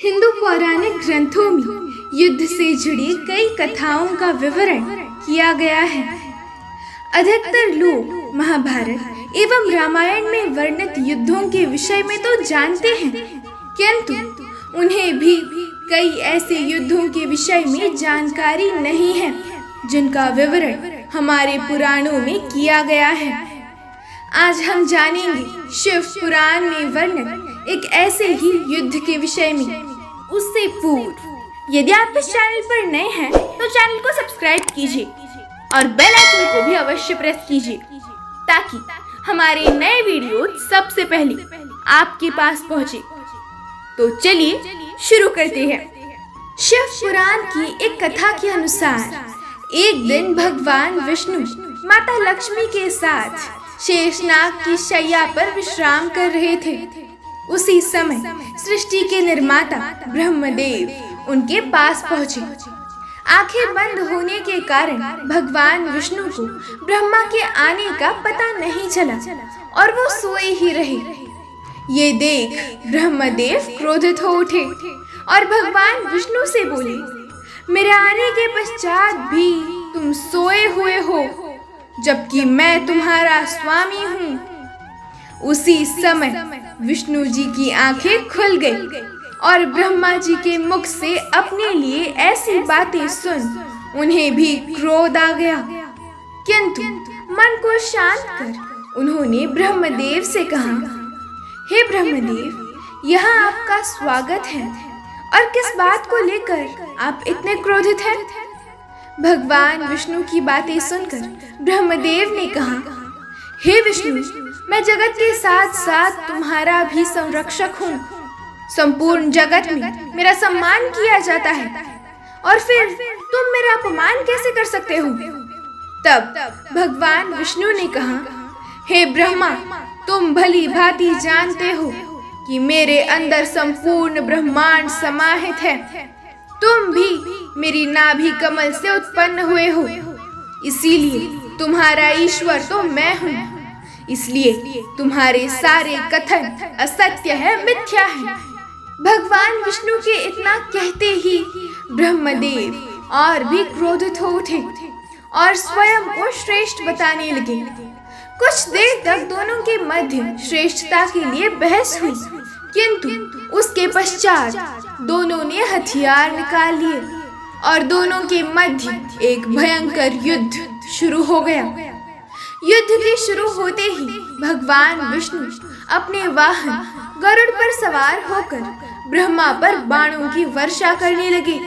हिंदू पौराणिक ग्रंथों में युद्ध से जुड़ी कई कथाओं का विवरण किया गया है। अधिकतर लोग महाभारत एवं रामायण में वर्णित युद्धों के विषय में तो जानते हैं, किंतु उन्हें भी कई ऐसे युद्धों के विषय में जानकारी नहीं है जिनका विवरण हमारे पुराणों में किया गया है। आज हम जानेंगे शिव पुराण में वर्णित एक ऐसे ही युद्ध के विषय में। उससे पूर्व यदि आप इस चैनल पर नए हैं तो चैनल को सब्सक्राइब कीजिए और बेल आइकन को भी अवश्य प्रेस कीजिए ताकि हमारे नए वीडियो सबसे पहले आपके पास पहुंचे। तो चलिए शुरू करते हैं। शिव पुराण की एक कथा के अनुसार एक दिन भगवान विष्णु माता लक्ष्मी के साथ शेषनाग की शैया पर विश्राम कर रहे थे। उसी समय सृष्टि के निर्माता ब्रह्मदेव उनके पास पहुंचे। आंखें बंद होने के कारण भगवान विष्णु को ब्रह्मा के आने का पता नहीं चला और वो सोए ही रहे। ये देख ब्रह्मदेव क्रोधित हो उठे और भगवान विष्णु से बोले, मेरे आने के पश्चात भी तुम सोए हुए हो जबकि मैं तुम्हारा स्वामी हूँ। उसी समय विष्णु जी की आंखें खुल गई और ब्रह्मा जी के मुख से अपने लिए ऐसी बातें सुन उन्हें भी क्रोध आ गया, किंतु मन को शांत कर उन्होंने ब्रह्मदेव से कहा, हे ब्रह्मदेव, यहाँ आपका स्वागत है और किस बात को लेकर आप इतने क्रोधित हैं? भगवान विष्णु की बातें सुनकर ब्रह्मदेव ने कहा, हे विष्णु, मैं जगत के साथ साथ तुम्हारा भी संरक्षक हूँ। संपूर्ण जगत में मेरा सम्मान किया जाता है और फिर तुम मेरा अपमान कैसे कर सकते हो? तब भगवान विष्णु ने कहा, हे ब्रह्मा, तुम भली भांति जानते हो कि मेरे अंदर संपूर्ण ब्रह्मांड समाहित है। तुम भी मेरी नाभि कमल से उत्पन्न हुए हो, इसीलिए तुम्हारा ईश्वर तो मैं हूँ। इसलिए तुम्हारे सारे कथन असत्य है, मिथ्या है। भगवान विष्णु के इतना कहते ही ब्रह्मदेव और भी क्रोधित हो उठे और स्वयं को श्रेष्ठ बताने लगे। कुछ देर तक दोनों के मध्य श्रेष्ठता के लिए बहस हुई, किंतु उसके पश्चात दोनों ने हथियार निकाल लिए और दोनों के मध्य एक भयंकर युद्ध शुरू हो गया। युद्ध के शुरू होते ही भगवान विष्णु अपने वाहन गरुड़ पर सवार होकर ब्रह्मा पर बाणों की वर्षा करने लगे।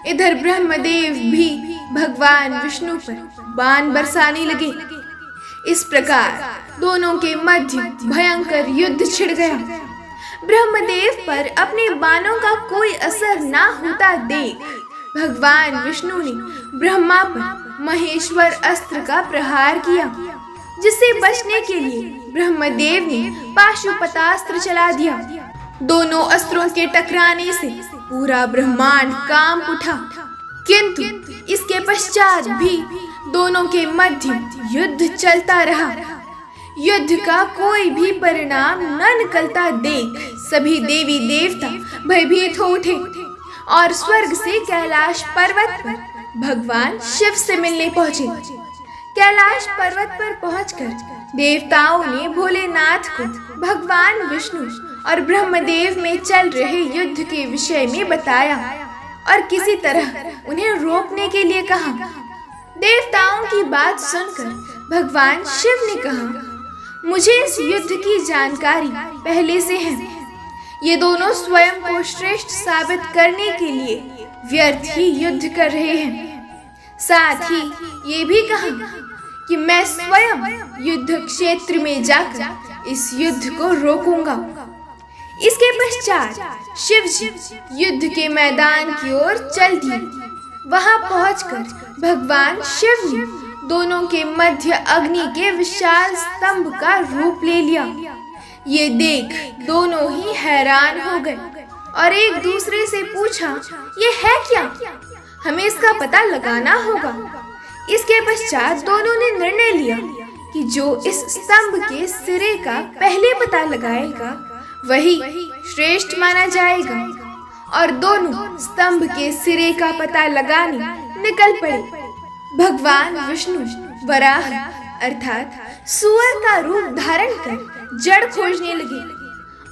इधर ब्रह्मदेव भी भगवान विष्णु पर बाण बरसाने लगे। इस प्रकार दोनों के मध्य भयंकर युद्ध छिड़ गया। ब्रह्मदेव पर अपने बाणों का कोई असर ना होता देख भगवान विष्णु ने ब्रह्मा पर महेश्वर अस्त्र का प्रहार किया, जिससे बचने के लिए ब्रह्मदेव ने पाशुपतास्त्र चला दिया। दोनों अस्त्रों के टकराने से पूरा ब्रह्मांड कांप उठा, किंतु इसके पश्चात भी दोनों के मध्य युद्ध चलता रहा। युद्ध का कोई भी परिणाम न निकलता देख सभी देवी देवता भयभीत हो उठे और स्वर्ग से कैलाश पर्वत पर भगवान शिव से मिलने पहुंचे। कैलाश पर्वत पर पहुंचकर देवताओं ने भोलेनाथ को भगवान विष्णु और ब्रह्मदेव में चल रहे युद्ध के विषय में बताया और किसी तरह उन्हें रोकने के लिए कहा। देवताओं की बात सुनकर भगवान शिव ने कहा, मुझे इस युद्ध की जानकारी पहले से है। ये दोनों स्वयं को श्रेष्ठ साबित करने के लिए व्यर्थ ही युद्ध कर रहे हैं। साथ ही ये भी कहा कि मैं स्वयं युद्ध क्षेत्र में जाकर इस युद्ध को रोकूंगा। इसके पश्चात शिव जी युद्ध के मैदान की ओर चल दिए। वहां पहुंचकर भगवान शिव ने दोनों के मध्य अग्नि के विशाल स्तंभ का रूप ले लिया। ये देख दोनों ही हैरान हो गए और एक दूसरे से पूछा, ये है क्या? हमें इसका पता लगाना होगा। इसके पश्चात दोनों ने निर्णय लिया कि जो इस स्तंभ के सिरे का पहले पता लगाएगा वही श्रेष्ठ माना जाएगा और दोनों स्तंभ के सिरे का पता लगाने निकल पड़े। भगवान विष्णु वराह अर्थात सुअर का रूप धारण कर जड़ खोजने लगे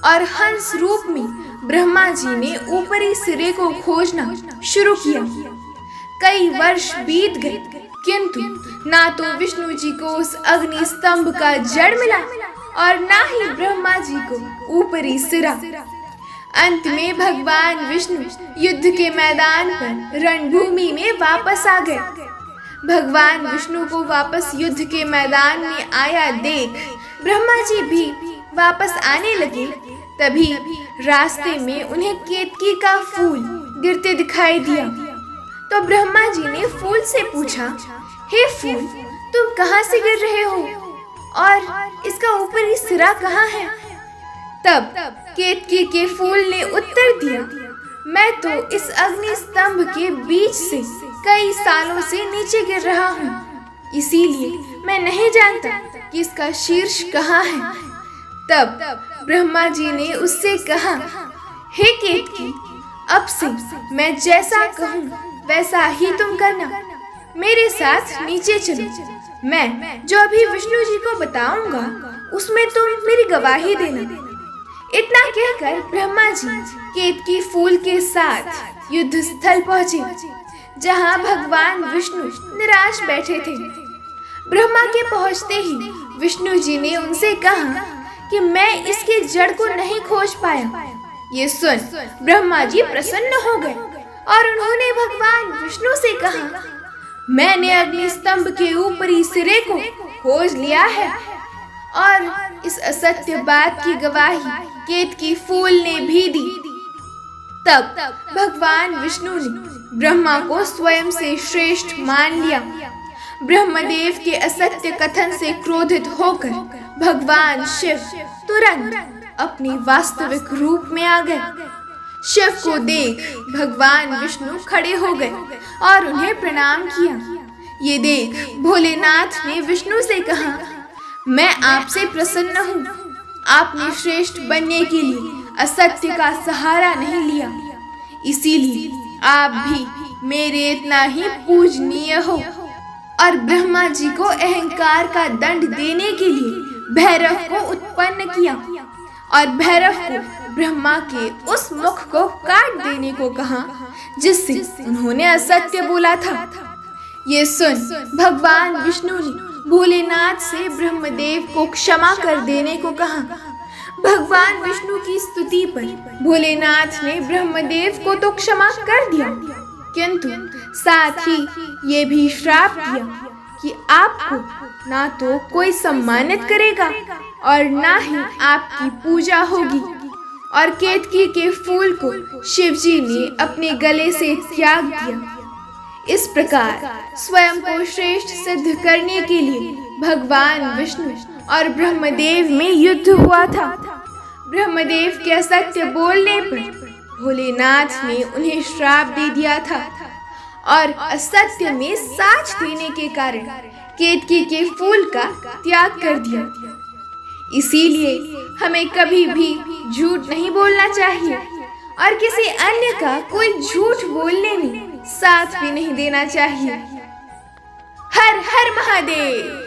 और हंस रूप में ब्रह्मा जी ने ऊपरी सिरे को खोजना शुरू किया। कई वर्ष बीत गए, किंतु ना तो विष्णु जी को उस अग्नि स्तंभ का जड़ मिला और ना ही ब्रह्मा जी को ऊपरी सिरा। अंत में भगवान विष्णु युद्ध के मैदान पर रणभूमि में वापस आ गए। भगवान विष्णु को वापस युद्ध के मैदान में आया देख ब्रह्मा जी भी वापस आने लगे। तभी रास्ते में उन्हें केतकी का फूल गिरते दिखाई दिया। तो ब्रह्मा जी ने फूल से पूछा, हे फूल, तुम कहाँ से गिर रहे हो और इसका ऊपरी सिरा कहाँ है? तब केतकी के फूल ने उत्तर दिया, मैं तो इस अग्नि स्तंभ के बीच से कई सालों से नीचे गिर रहा हूँ, इसीलिए मैं नहीं जानता कि इसका शीर्ष कहाँ है। तब ब्रह्मा जी ने उससे कहा, हे केतकी, अब से मैं जैसा कहूँ वैसा ही तुम करना। मेरे साथ नीचे चलो। मैं जो अभी विष्णु जी को बताऊंगा उसमें तुम मेरी गवाही देना। इतना कहकर ब्रह्मा जी केतकी फूल के साथ युद्ध स्थल पहुँचे, जहाँ भगवान विष्णु निराश बैठे थे। ब्रह्मा के पहुँचते ही विष्णु जी ने उनसे कहा कि मैं इसके जड़ को नहीं खोज पाया। ये सुन ब्रह्मा जी प्रसन्न हो गए और उन्होंने भगवान विष्णु से कहा, मैंने अग्नि स्तंभ के ऊपरी सिरे को खोज लिया है। और इस असत्य बात की गवाही केतकी फूल ने भी दी। तब भगवान विष्णु ने ब्रह्मा को स्वयं से श्रेष्ठ मान लिया। ब्रह्मदेव के असत्य कथन से क्रोधित होकर भगवान शिव तुरंत अपने वास्तविक रूप में आ गए। शिव को देख भगवान विष्णु खड़े हो गए और उन्हें प्रणाम किया। ये देख भोलेनाथ ने विष्णु से कहा, मैं आपसे प्रसन्न हूँ। आपने श्रेष्ठ बनने के लिए असत्य का सहारा नहीं लिया, इसीलिए आप भी मेरे इतना ही पूजनीय हो। और ब्रह्मा जी को अहंकार का दंड देने के लिए भैरव को उत्पन्न किया और भैरव को ब्रह्मा के उस मुख को काट देने को कहा जिससे उन्होंने असत्य बोला था। ये सुन भगवान विष्णु ने भोलेनाथ से ब्रह्मदेव को क्षमा कर देने को कहा। भगवान विष्णु की स्तुति पर भोलेनाथ ने ब्रह्मदेव को तो क्षमा कर दिया, किंतु साथ ही ये भी श्राप दिया कि आपको ना तो कोई सम्मानित करेगा और ना ही आपकी पूजा होगी। और केतकी के फूल को शिवजी ने अपने गले से त्याग दिया। इस प्रकार स्वयं को श्रेष्ठ सिद्ध करने के लिए भगवान विष्णु और ब्रह्मदेव में युद्ध हुआ था। ब्रह्मदेव के असत्य बोलने पर भोलेनाथ ने उन्हें श्राप दे दिया था और असत्य में साच देने के कारण केतकी के फूल का त्याग कर दिया। इसीलिए हमें कभी भी झूठ नहीं बोलना चाहिए और किसी अन्य का कोई झूठ बोलने में साथ भी नहीं देना चाहिए। हर हर महादेव।